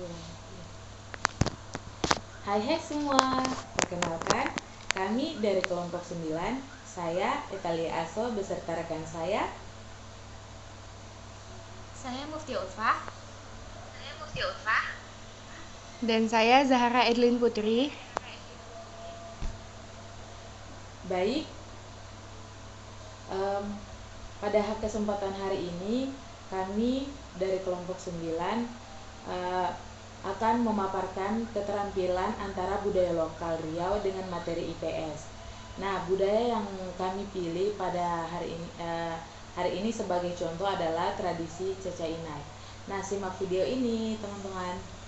Hai semua, perkenalkan kami dari kelompok 9. Saya Italia Aso beserta rekan saya. Saya Mufti Ulfah. Dan saya Zahra Edlin Putri. Baik, pada kesempatan hari ini kami dari kelompok 9 akan memaparkan keterampilan antara budaya lokal Riau dengan materi IPS. Nah, budaya yang kami pilih pada hari ini sebagai contoh adalah tradisi Caca Inai. Nah, simak video ini, teman-teman.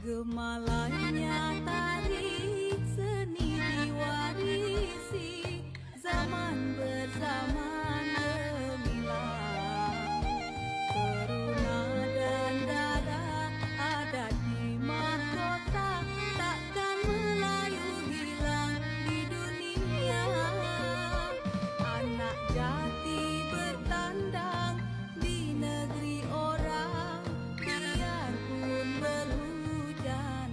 Gemalanya tarik seni diwarisi zaman berzaman gemilang. Teruna dan dada ada di mahkota, takkan Melayu hilang di dunia. Anak jati bertandang di negeri orang, biarpun berhujan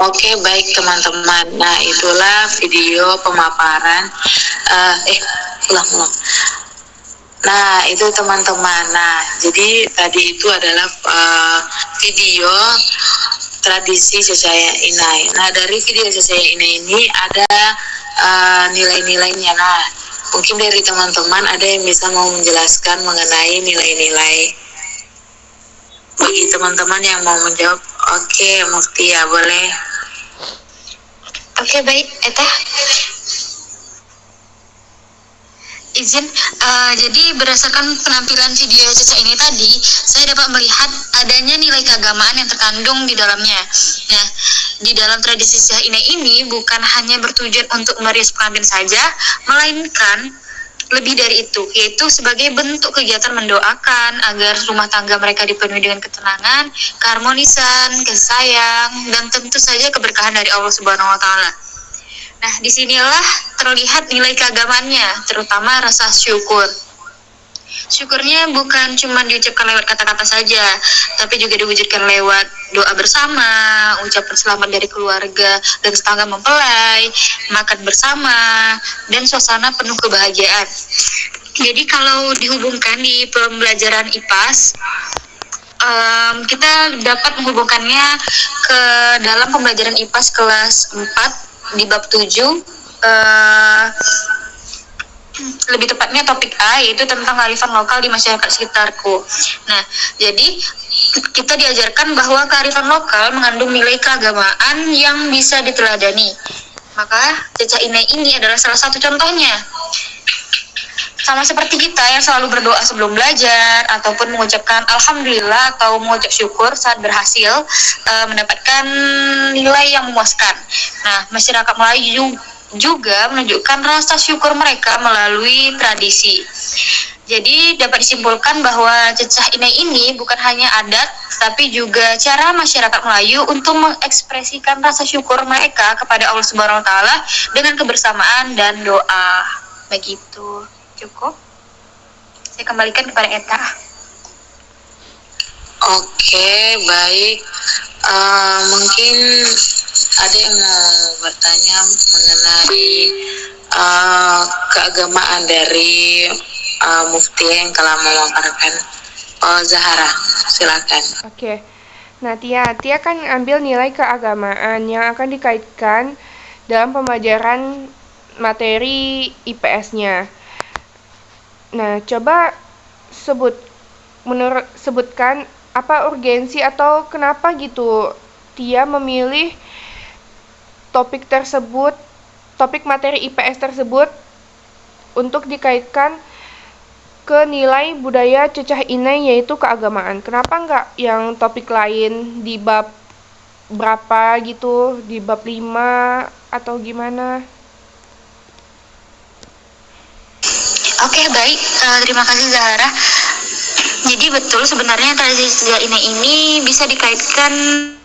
Oke, baik teman-teman. Nah, itulah video pemaparan. Ulang. Nah, itu teman-teman. Nah, jadi tadi itu adalah video tradisi Cecaya Inai. Nah, dari video Cecaya Inai ini ada nilai-nilainya. Nah, mungkin dari teman-teman ada yang bisa mau menjelaskan mengenai nilai-nilai. Bagi teman-teman yang mau menjawab, oke, Muftia, boleh. Oke, baik, Eta. Izin, jadi berdasarkan penampilan video Caca ini tadi, saya dapat melihat adanya nilai keagamaan yang terkandung di dalamnya. Nah, di dalam tradisi Caca ini bukan hanya bertujuan untuk merias pengantin saja, melainkan lebih dari itu, yaitu sebagai bentuk kegiatan mendoakan agar rumah tangga mereka dipenuhi dengan ketenangan, keharmonisan, kasih sayang, dan tentu saja keberkahan dari Allah Subhanahu wa Ta'ala. Nah, disinilah terlihat nilai keagamaannya, terutama rasa syukur. Syukurnya bukan cuma diucapkan lewat kata-kata saja, tapi juga diwujudkan lewat doa bersama, ucapan selamat dari keluarga dan tetangga mempelai, makan bersama, dan suasana penuh kebahagiaan. Jadi kalau dihubungkan di pembelajaran IPAS, kita dapat menghubungkannya ke dalam pembelajaran IPAS kelas 4 di bab 7, lebih tepatnya topik A, yaitu tentang kearifan lokal di masyarakat sekitarku. Nah, jadi kita diajarkan bahwa kearifan lokal mengandung nilai keagamaan yang bisa diteladani. Maka Caca Inai ini adalah salah satu contohnya. Sama seperti kita yang selalu berdoa sebelum belajar, ataupun mengucapkan alhamdulillah atau mengucap syukur saat berhasil mendapatkan nilai yang memuaskan. Nah, masyarakat Melayu juga menunjukkan rasa syukur mereka melalui tradisi. Jadi dapat disimpulkan bahwa Caca Inai ini bukan hanya adat, tapi juga cara masyarakat Melayu untuk mengekspresikan rasa syukur mereka kepada Allah Subhanahu wa Ta'ala dengan kebersamaan dan doa. Begitu. Cukup. Saya kembalikan kepada Eta. Oke, baik. Mungkin ada yang mau bertanya mengenai keagamaan dari Mufti yang telah memaparkan. Zahara, silakan. Oke. Nah, Tia kan ambil nilai keagamaan yang akan dikaitkan dalam pembelajaran materi IPS-nya. Nah, coba sebutkan apa urgensi atau kenapa gitu Tia memilih topik materi IPS tersebut untuk dikaitkan ke nilai budaya Caca Inai, yaitu keagamaan. Kenapa enggak yang topik lain di bab berapa gitu, di bab 5 atau gimana? Oke, baik. Terima kasih Zahara. Jadi betul sebenarnya tradisi Caca Inai ini bisa dikaitkan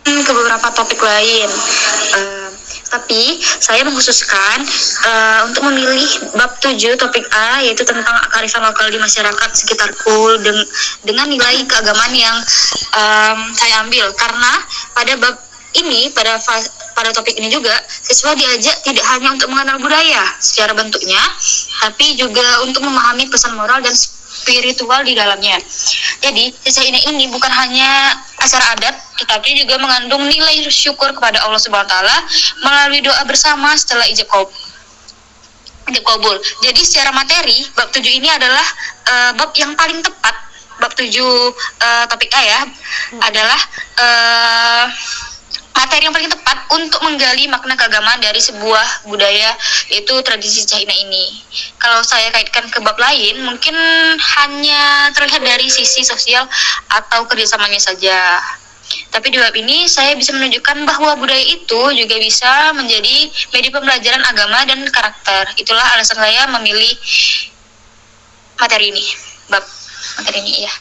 ke beberapa topik lain. Tapi saya mengkhususkan untuk memilih bab 7 topik A, yaitu tentang kearifan lokal di masyarakat sekitarku dengan nilai keagamaan yang saya ambil. Karena pada bab ini, pada topik ini juga, siswa diajak tidak hanya untuk mengenal budaya secara bentuknya, tapi juga untuk memahami pesan moral dan spiritual di dalamnya. Jadi, Caca Inai ini bukan hanya acara adat, tetapi juga mengandung nilai syukur kepada Allah Subhanahu wa Ta'ala melalui doa bersama setelah ijab kabul. Jadi, secara materi, bab 7 ini adalah bab yang paling tepat. Bab 7 topik A ya, adalah materi yang paling tepat untuk menggali makna keagamaan dari sebuah budaya, yaitu tradisi Caca Inai ini. Kalau saya kaitkan ke bab lain, mungkin hanya terlihat dari sisi sosial atau kerjasamanya saja. Tapi di bab ini saya bisa menunjukkan bahwa budaya itu juga bisa menjadi media pembelajaran agama dan karakter. Itulah alasan saya memilih materi ini, bab materi ini ya.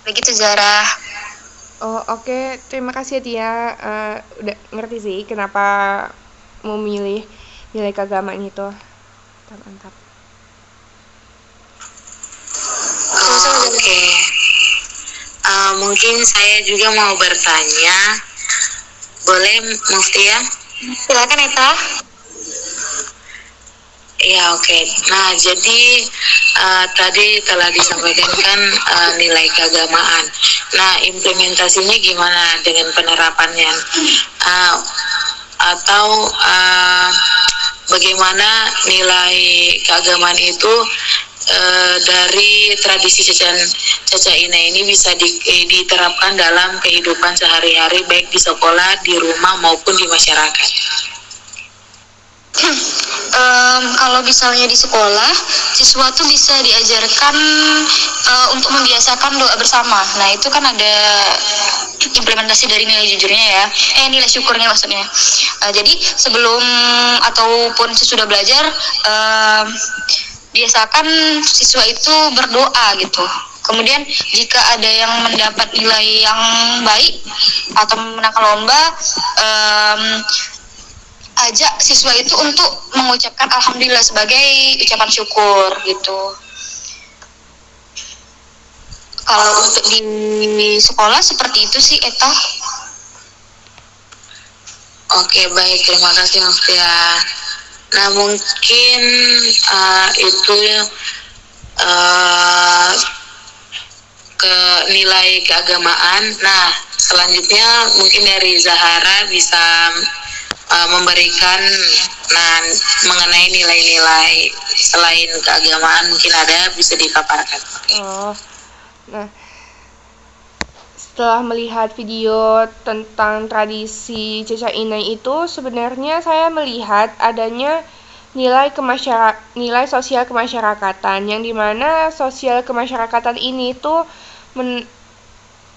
Begitu Zara. Oh, oke. Terima kasih Tia. Udah ngerti sih kenapa memilih nilai keagamaan itu. Mantap. Oke. Mungkin saya juga mau bertanya Boleh Muftia? Silakan Eta. Ya, oke. Nah, jadi tadi telah disampaikan kan nilai keagamaan. Nah, implementasinya gimana dengan penerapannya? Uh, atau bagaimana nilai keagamaan itu dari tradisi Caca Ina ini bisa diterapkan dalam kehidupan sehari-hari, baik di sekolah, di rumah, maupun di masyarakat? Kalau misalnya di sekolah, siswa tuh bisa diajarkan untuk membiasakan doa bersama. Nah, itu kan ada implementasi dari nilai jujurnya ya, nilai syukurnya maksudnya. Jadi sebelum ataupun sesudah belajar, biasakan siswa itu berdoa gitu. Kemudian jika ada yang mendapat nilai yang baik atau memenangkan lomba, ajak siswa itu untuk mengucapkan alhamdulillah sebagai ucapan syukur gitu. Kalau untuk di sekolah seperti itu sih Eta. Oke, baik, terima kasih Muftia. Nah, mungkin itu ke nilai keagamaan. Nah, selanjutnya mungkin dari Zahara bisa memberikan mengenai nilai-nilai selain keagamaan, mungkin ada bisa dipaparkan. Nah, setelah melihat video tentang tradisi Caca Inai itu, sebenarnya saya melihat adanya nilai sosial kemasyarakatan, yang dimana sosial kemasyarakatan ini tuh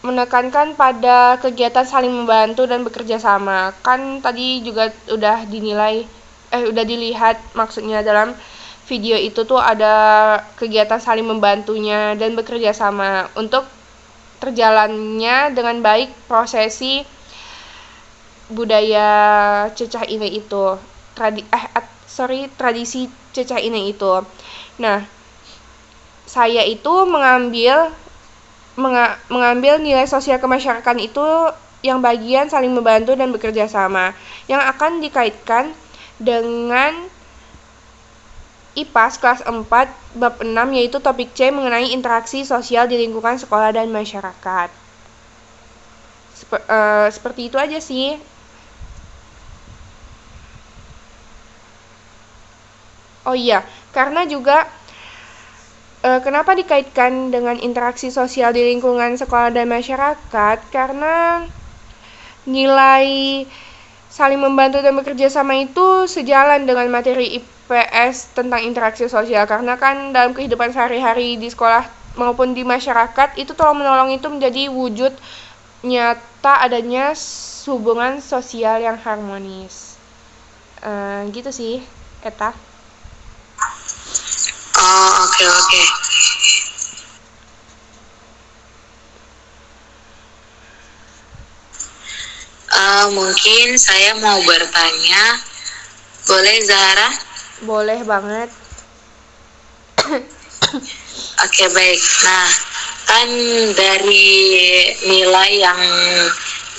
menekankan pada kegiatan saling membantu dan bekerja sama. Kan tadi juga udah dilihat maksudnya dalam video itu tuh ada kegiatan saling membantunya dan bekerja sama untuk terjalannya dengan baik prosesi budaya Cecah Inai itu. Tradisi Cecah Inai itu. Nah, saya itu mengambil nilai sosial kemasyarakatan itu yang bagian saling membantu dan bekerja sama, yang akan dikaitkan dengan IPAS kelas 4 bab 6, yaitu topik C mengenai interaksi sosial di lingkungan sekolah dan masyarakat. Seperti itu aja sih. Oh iya, karena juga kenapa dikaitkan dengan interaksi sosial di lingkungan sekolah dan masyarakat? Karena nilai saling membantu dan bekerja sama itu sejalan dengan materi IPS tentang interaksi sosial. Karena kan dalam kehidupan sehari-hari di sekolah maupun di masyarakat, itu tolong-menolong itu menjadi wujud nyata adanya hubungan sosial yang harmonis. Gitu sih, Eta. Oh, oke. Mungkin saya mau bertanya, boleh Zahara? Boleh banget. Oke, baik. Nah, kan dari nilai yang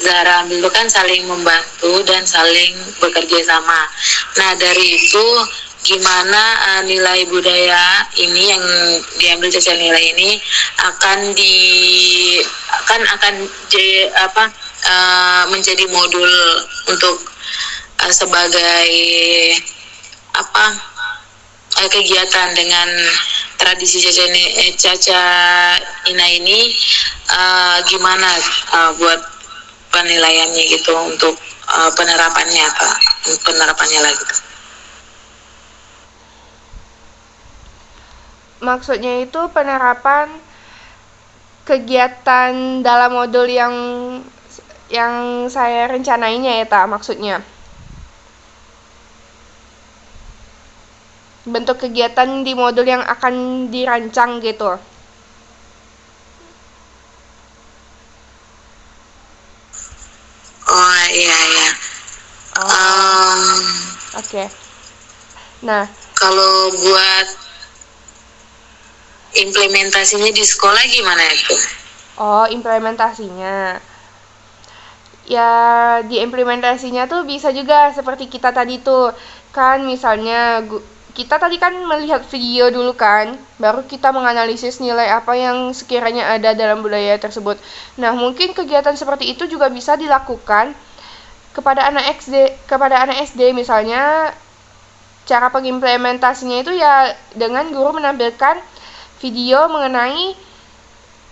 Zahara ambil itu kan saling membantu dan saling bekerja sama. Nah, dari itu gimana nilai budaya ini yang diambil Caca nilai ini akan menjadi modul untuk sebagai kegiatan dengan tradisi Caca Ina ini, gimana buat penilaiannya gitu untuk penerapannya lagi. Maksudnya itu penerapan kegiatan dalam modul yang saya rencanainnya ya, maksudnya. Bentuk kegiatan di modul yang akan dirancang gitu. Oh iya. Oke. Nah, kalau buat implementasinya di sekolah gimana itu? Oh, implementasinya. ya diimplementasinya tuh bisa juga seperti kita tadi tuh kan, misalnya kita tadi kan melihat video dulu kan, baru kita menganalisis nilai apa yang sekiranya ada dalam budaya tersebut. Nah, mungkin kegiatan seperti itu juga bisa dilakukan kepada anak SD misalnya. Cara pengimplementasinya itu ya dengan guru menampilkan video mengenai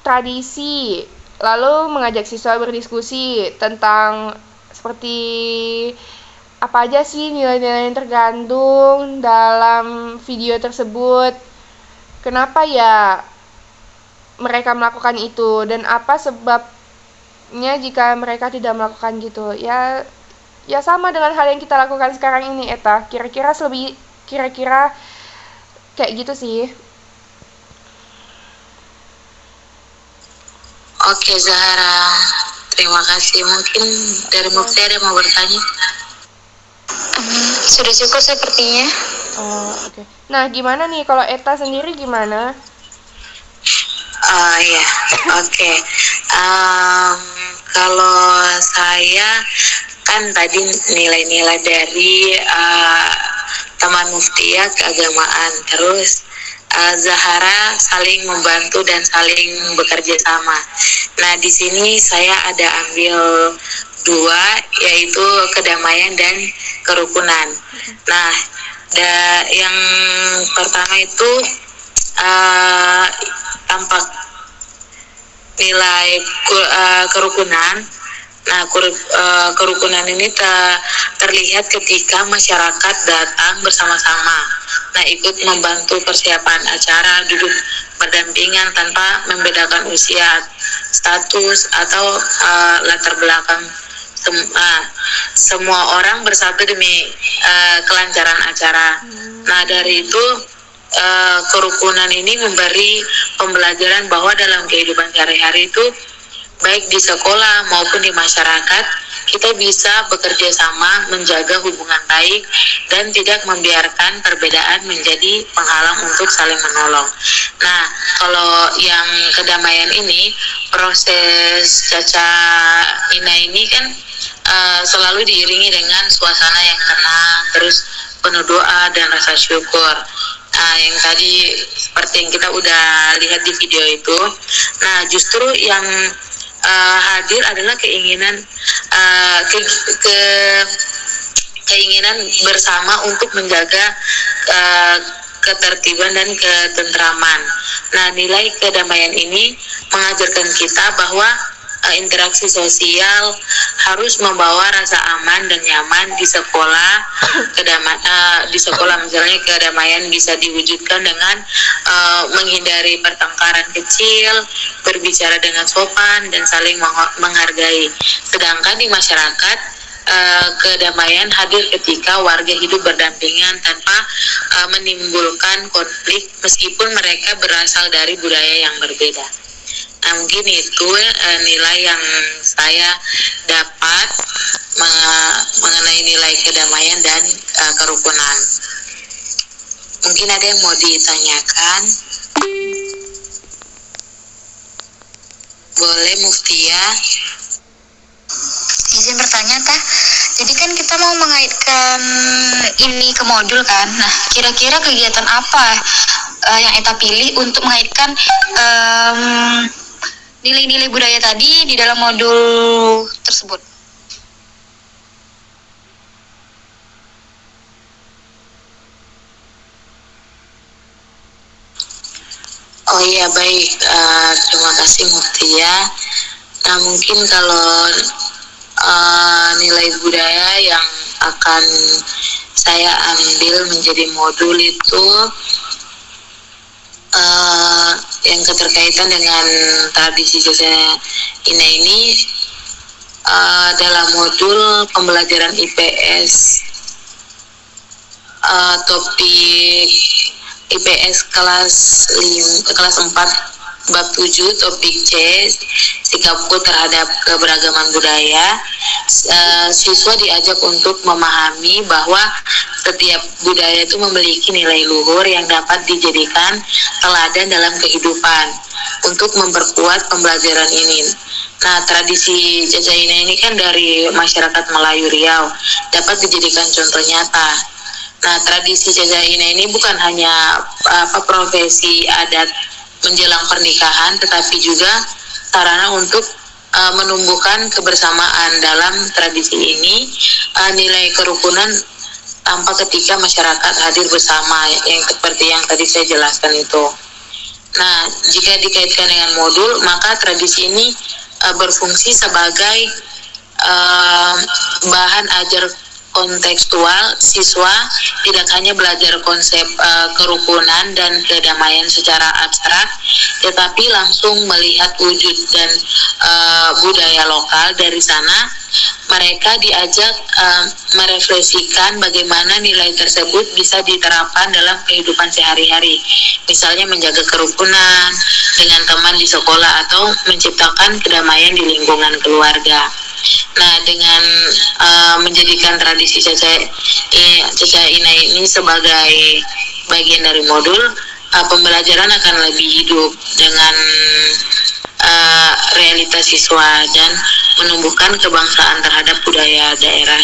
tradisi, lalu mengajak siswa berdiskusi tentang seperti apa aja sih nilai-nilai yang tergandung dalam video tersebut, kenapa ya mereka melakukan itu, dan apa sebabnya jika mereka tidak melakukan gitu. Ya sama dengan hal yang kita lakukan sekarang ini, Eta. Kira-kira kayak gitu sih. Oke Zahra, terima kasih. Mungkin dari Mufti ada yang mau bertanya? Sudah cukup sepertinya. Oh, oke. Nah, gimana nih kalau Eta sendiri gimana? Ya, oke. Kalau saya kan tadi nilai-nilai dari teman Muftia keagamaan, terus Zahara saling membantu dan saling bekerja sama. Nah, di sini saya ada ambil dua, yaitu kedamaian dan kerukunan. Nah, yang pertama itu tampak nilai kerukunan. Nah, kerukunan ini terlihat ketika masyarakat datang bersama-sama. Nah, ikut membantu persiapan acara, duduk berdampingan tanpa membedakan usia, status, atau latar belakang. Semua orang bersatu demi kelancaran acara. Nah, dari itu kerukunan ini memberi pembelajaran bahwa dalam kehidupan sehari-hari itu, baik di sekolah maupun di masyarakat, kita bisa bekerja sama, menjaga hubungan baik, dan tidak membiarkan perbedaan menjadi penghalang untuk saling menolong. Nah, kalau yang kedamaian ini, proses Caca Ina ini kan selalu diiringi dengan suasana yang tenang, terus penuh doa dan rasa syukur. Yang tadi seperti yang kita udah lihat di video itu. Nah, justru yang hadir adalah keinginan keinginan bersama untuk menjaga ketertiban dan ketentraman. Nah, nilai kedamaian ini mengajarkan kita bahwa interaksi sosial harus membawa rasa aman dan nyaman di sekolah. Di sekolah misalnya kedamaian bisa diwujudkan dengan menghindari pertengkaran kecil, berbicara dengan sopan, dan saling menghargai. Sedangkan di masyarakat, kedamaian hadir ketika warga hidup berdampingan tanpa menimbulkan konflik meskipun mereka berasal dari budaya yang berbeda. Nah, mungkin itu nilai yang saya dapat mengenai nilai kedamaian dan kerukunan. Mungkin ada yang mau ditanyakan? Boleh, Muftia. Izin bertanya, Teh. Jadi kan kita mau mengaitkan ini ke modul kan. Nah, kira-kira kegiatan apa yang Eta pilih untuk mengaitkan nilai-nilai budaya tadi di dalam modul tersebut? Oh iya, baik. Terima kasih Muftia. Nah, mungkin kalau nilai budaya yang akan saya ambil menjadi modul itu yang keterkaitan dengan tradisi Caca Ina ini dalam modul pembelajaran IPS, topik IPS kelas 4 bab 7 topik C, sikapku terhadap keberagaman budaya. Siswa diajak untuk memahami bahwa setiap budaya itu memiliki nilai luhur yang dapat dijadikan teladan dalam kehidupan. Untuk memperkuat pembelajaran ini, Nah, tradisi Jajaina ini kan dari masyarakat Melayu Riau, dapat dijadikan contoh nyata. Nah, tradisi Jajaina ini bukan hanya profesi adat menjelang pernikahan, tetapi juga sarana untuk menumbuhkan kebersamaan. Dalam tradisi ini, nilai kerukunan tampak ketika masyarakat hadir bersama, yang seperti yang tadi saya jelaskan itu. Nah, jika dikaitkan dengan modul, maka tradisi ini berfungsi sebagai bahan ajar kontekstual. Siswa tidak hanya belajar konsep kerukunan dan kedamaian secara abstrak, tetapi langsung melihat wujud dan budaya lokal. Dari sana mereka diajak merefleksikan bagaimana nilai tersebut bisa diterapkan dalam kehidupan sehari-hari, misalnya menjaga kerukunan dengan teman di sekolah atau menciptakan kedamaian di lingkungan keluarga. Nah, dengan menjadikan tradisi Cacaina ini sebagai bagian dari modul, pembelajaran akan lebih hidup dengan realitas siswa dan menumbuhkan kebangsaan terhadap budaya daerah.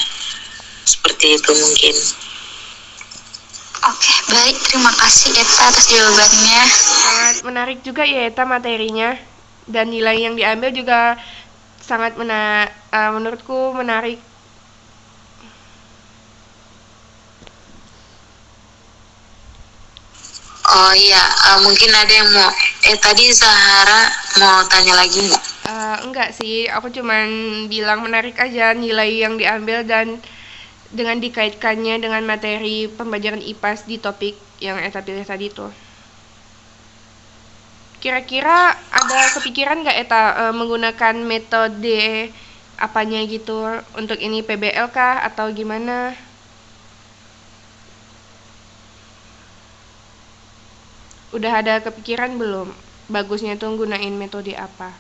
Seperti itu mungkin. Oke, baik. Terima kasih Eta atas jawabannya. Sangat menarik juga ya Eta materinya, dan nilai yang diambil juga sangat menurutku menarik. Oh iya, mungkin ada yang mau tadi Zahara mau tanya lagi nggak? Enggak sih, aku cuman bilang menarik aja nilai yang diambil dan dengan dikaitkannya dengan materi pembelajaran IPAS di topik yang Eta pilih tadi tuh. Kira-kira ada kepikiran nggak Eta menggunakan metode apanya gitu untuk ini, PBL kah atau gimana? Udah ada kepikiran belum? Bagusnya tuh gunain metode apa?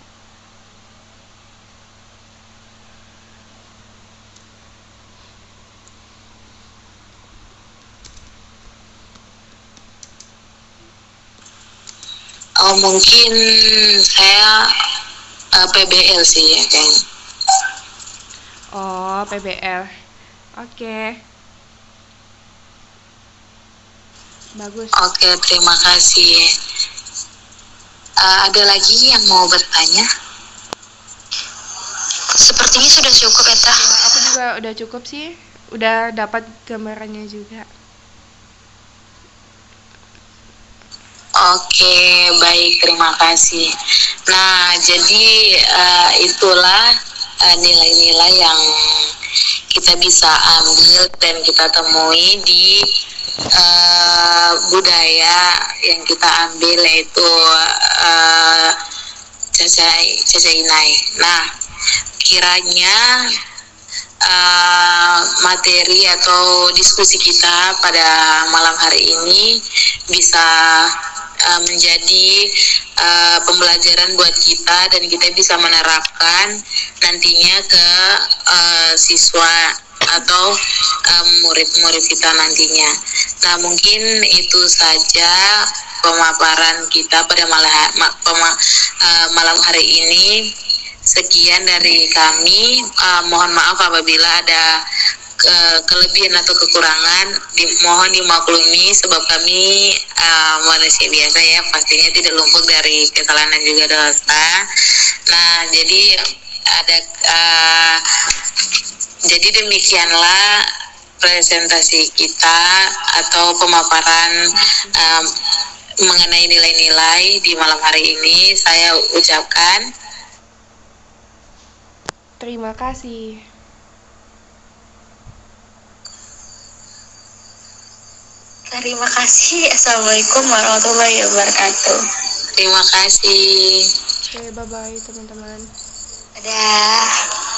Oh, mungkin saya PBL sih ya kayaknya. Oh, PBL. Oke. Bagus. Oke, terima kasih. Ada lagi yang mau bertanya? Sepertinya sudah cukup, Eta. Aku juga udah cukup sih. Udah dapat gambarannya juga. Oke, baik, terima kasih. Nah, jadi itulah nilai-nilai yang kita bisa ambil dan kita temui di budaya yang kita ambil, yaitu Cacainai. Nah, kiranya materi atau diskusi kita pada malam hari ini bisa menjadi pembelajaran buat kita, dan kita bisa menerapkan nantinya ke siswa atau murid-murid kita nantinya. Nah, mungkin itu saja pemaparan kita pada malam hari ini. Sekian dari kami. Mohon maaf apabila ada kelebihan atau kekurangan, mohon dimaklumi sebab kami manusia biasa ya, pastinya tidak luput dari kesalahan dan juga dosa. Nah, jadi demikianlah presentasi kita atau pemaparan mengenai nilai-nilai di malam hari ini. Saya ucapkan terima kasih. Terima kasih. Assalamualaikum warahmatullahi wabarakatuh. Terima kasih. Oke, bye-bye teman-teman. Dadah.